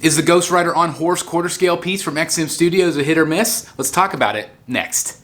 Is the Ghost Rider on Horse quarter scale piece from XM Studios a hit or miss? Let's talk about it next.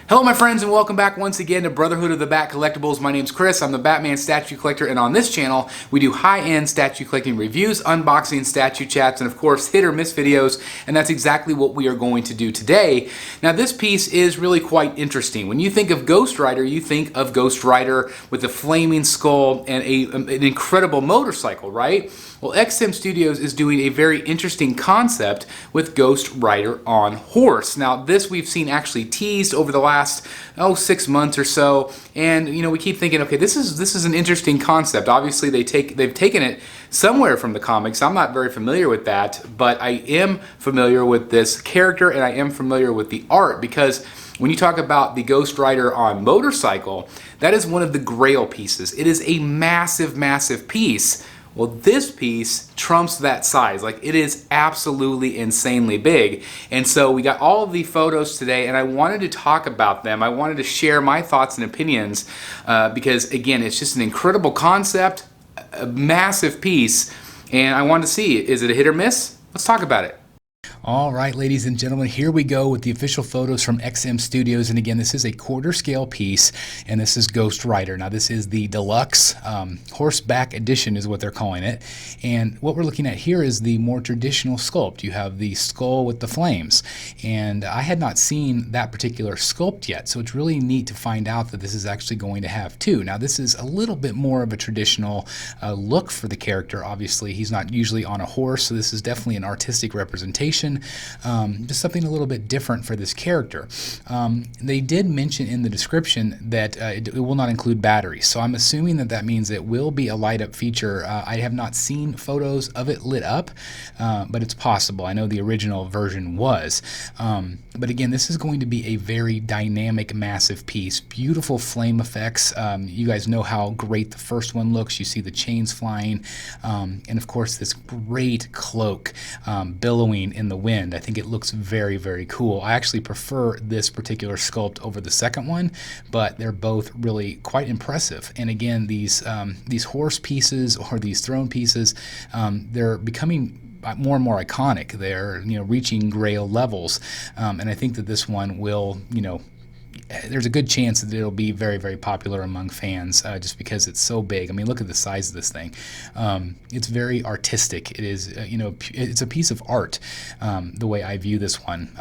Hello my friends and welcome back once again to Brotherhood of the Bat Collectibles. My name's Chris, I'm the Batman statue collector, and on this channel we do high-end statue collecting reviews, unboxing, statue chats, and of course hit or miss videos, and that's exactly what we are going to do today. Now this piece is really quite interesting. When you think of Ghost Rider, you think of Ghost Rider with a flaming skull and an incredible motorcycle, right? Well, XM Studios is doing a very interesting concept with Ghost Rider on horse. Now this we've seen actually teased over the last 6 months or so, and you know, we keep thinking, okay, this is an interesting concept. Obviously they've taken it somewhere from the comics. I'm not very familiar with that, but I am familiar with this character and I am familiar with the art, because when you talk about the Ghost Rider on motorcycle, that is one of the GRAIL pieces. It is a massive, massive piece. Well, this piece trumps that size. Like, it is absolutely insanely big. And so we got all of the photos today, and I wanted to talk about them. I wanted to share my thoughts and opinions because, again, it's just an incredible concept, a massive piece, and I wanted to see, is it a hit or miss? Let's talk about it. All right, ladies and gentlemen, here we go with the official photos from XM Studios. And again, this is a quarter scale piece, and this is Ghost Rider. Now, this is the deluxe Horseback Edition is what they're calling it. And what we're looking at here is the more traditional sculpt. You have the skull with the flames. And I had not seen that particular sculpt yet, so it's really neat to find out that this is actually going to have two. Now, this is a little bit more of a traditional look for the character. Obviously, he's not usually on a horse, so this is definitely an artistic representation. Just something a little bit different for this character. They did mention in the description that it will not include batteries, so I'm assuming that that means it will be a light up feature. I have not seen photos of it lit up, but it's possible. I know the original version was. But again, this is going to be a very dynamic, massive piece. Beautiful flame effects. You guys know how great the first one looks. You see the chains flying, and of course this great cloak billowing in the wind. I think it looks very, very cool. I actually prefer this particular sculpt over the second one, but they're both really quite impressive. And again, these horse pieces or these throne pieces, they're becoming more and more iconic. They're, you know, reaching GRAIL levels, and I think that this one will, you know, there's a good chance that it'll be very, very popular among fans just because it's so big. I mean, look at the size of this thing. It's very artistic. It is, you know, it's a piece of art the way I view this one.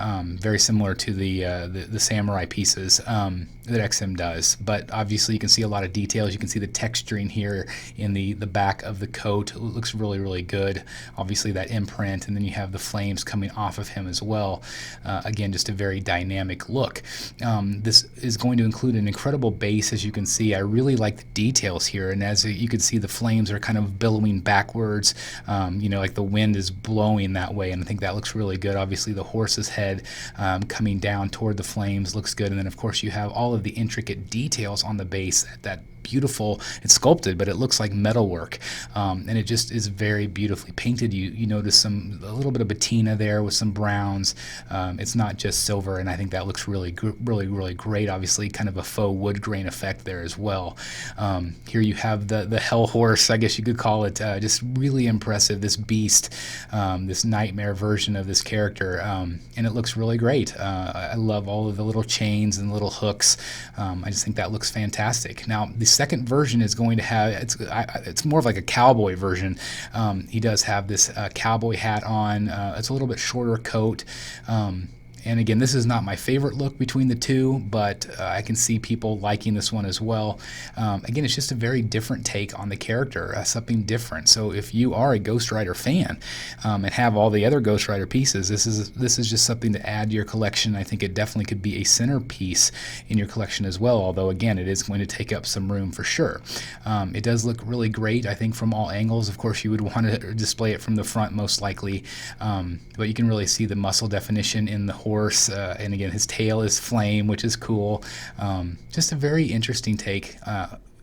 Very similar to the samurai pieces that XM does, but obviously you can see a lot of details. You can see the texturing here in the back of the coat. It looks really, really good. Obviously that imprint, and then you have the flames coming off of him as well. Again, just a very dynamic look. This is going to include an incredible base, as you can see. I really like the details here, and as you can see, the flames are kind of billowing backwards, you know, like the wind is blowing that way, and I think that looks really good. Obviously the horse's head coming down toward the flames looks good, and then of course you have all of the intricate details on the base that beautiful. It's sculpted, but it looks like metalwork, and it just is very beautifully painted. You notice a little bit of patina there with some browns. It's not just silver, and I think that looks really, really great. Obviously, kind of a faux wood grain effect there as well. Here you have the hell horse, I guess you could call it. Just really impressive. This beast, this nightmare version of this character, and it looks really great. I love all of the little chains and little hooks. I just think that looks fantastic. Now, the second version is going to have, it's more of like a cowboy version. He does have this cowboy hat on. It's a little bit shorter coat. And again, this is not my favorite look between the two, but I can see people liking this one as well. Again, it's just a very different take on the character, something different. So if you are a Ghost Rider fan and have all the other Ghost Rider pieces, this is just something to add to your collection. I think it definitely could be a centerpiece in your collection as well, although again, it is going to take up some room for sure. It does look really great, I think, from all angles. Of course, you would want to display it from the front most likely, but you can really see the muscle definition in the horse, and again, his tail is flame, which is cool. Just a very interesting take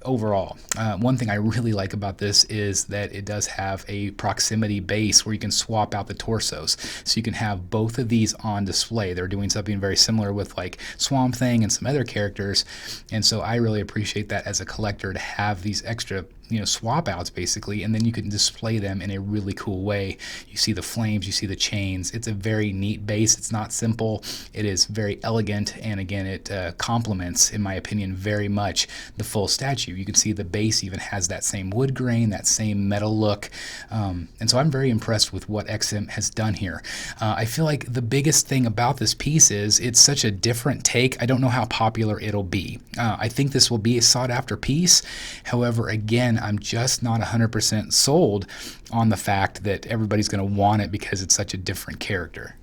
overall, one thing I really like about this is that it does have a proximity base where you can swap out the torsos. So you can have both of these on display. They're doing something very similar with like Swamp Thing and some other characters. And so I really appreciate that as a collector to have these extra, you know, swap outs basically, and then you can display them in a really cool way. You see the flames, you see the chains. It's a very neat base. It's not simple. It is very elegant, and again, it complements, in my opinion, very much the full statue. You can see the base even has that same wood grain, that same metal look, and so I'm very impressed with what XM has done here. I feel like the biggest thing about this piece is it's such a different take. I don't know how popular it'll be. I think this will be a sought after piece. However, again, I'm just not 100% sold on the fact that everybody's going to want it because it's such a different character.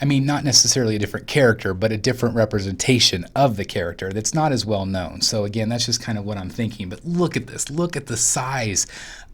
I mean, not necessarily a different character, but a different representation of the character that's not as well known. So again, that's just kind of what I'm thinking. But look at this. Look at the size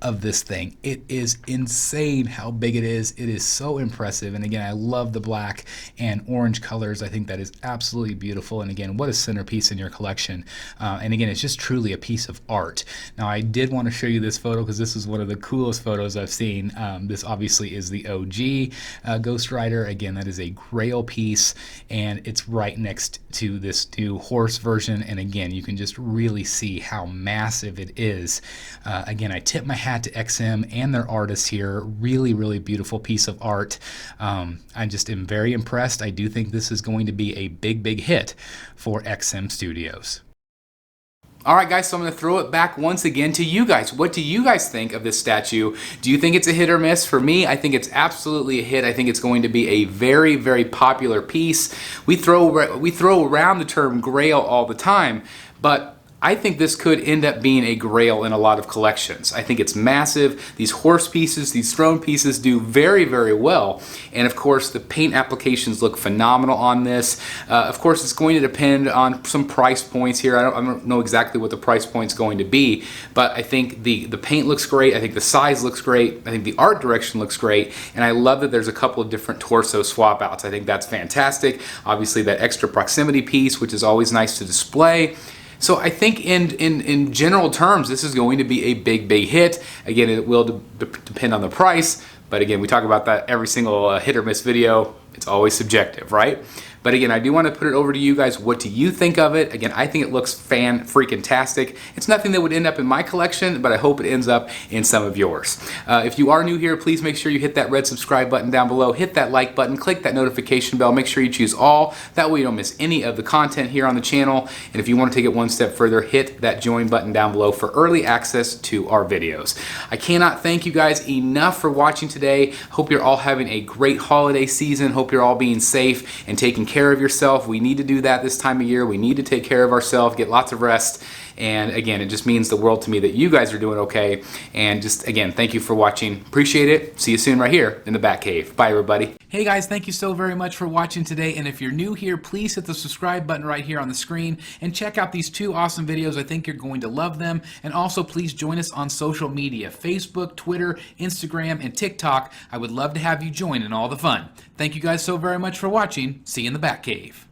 of this thing. It is insane how big it is. It is so impressive. And again, I love the black and orange colors. I think that is absolutely beautiful. And again, what a centerpiece in your collection. And again, it's just truly a piece of art. Now, I did want to show you this photo because this is one of the coolest photos I've seen. This obviously is the OG Ghost Rider. Again, that is a GRAIL piece, and it's right next to this new horse version. And again, you can just really see how massive it is. Again, I tip my hat to XM and their artists here. Really, really beautiful piece of art. I just am very impressed. I do think this is going to be a big hit for XM Studios. All right, guys, so I'm going to throw it back once again to you guys. What do you guys think of this statue? Do you think it's a hit or miss? For me, I think it's absolutely a hit. I think it's going to be a very popular piece. We throw around the term GRAIL all the time, but I think this could end up being a GRAIL in a lot of collections. I think it's massive. These horse pieces, these throne pieces do very well. And of course, the paint applications look phenomenal on this. Of course, it's going to depend on some price points here. I don't know exactly what the price point's going to be, but I think the paint looks great. I think the size looks great. I think the art direction looks great. And I love that there's a couple of different torso swap outs. I think that's fantastic. Obviously, that extra proximity piece, which is always nice to display. So I think in general terms, this is going to be a big hit. Again, it will depend on the price, but again, we talk about that every single hit or miss video. It's always subjective, right? But again, I do want to put it over to you guys. What do you think of it? Again, I think it looks fan-freaking-tastic. It's nothing that would end up in my collection, but I hope it ends up in some of yours. If you are new here, please make sure you hit that red subscribe button down below, hit that like button, click that notification bell, make sure you choose all. That way you don't miss any of the content here on the channel. And if you want to take it one step further, hit that join button down below for early access to our videos. I cannot thank you guys enough for watching today. Hope you're all having a great holiday season. Hope you're all being safe and taking care of yourself. We need to do that this time of year. We need to take care of ourselves, get lots of rest. And again, it just means the world to me that you guys are doing okay. And just again, thank you for watching. Appreciate it. See you soon right here in the Batcave. Bye, everybody. Hey guys, thank you so very much for watching today. And if you're new here, please hit the subscribe button right here on the screen and check out these two awesome videos. I think you're going to love them. And also please join us on social media, Facebook, Twitter, Instagram, and TikTok. I would love to have you join in all the fun. Thank you guys so very much for watching. See you in the Batcave.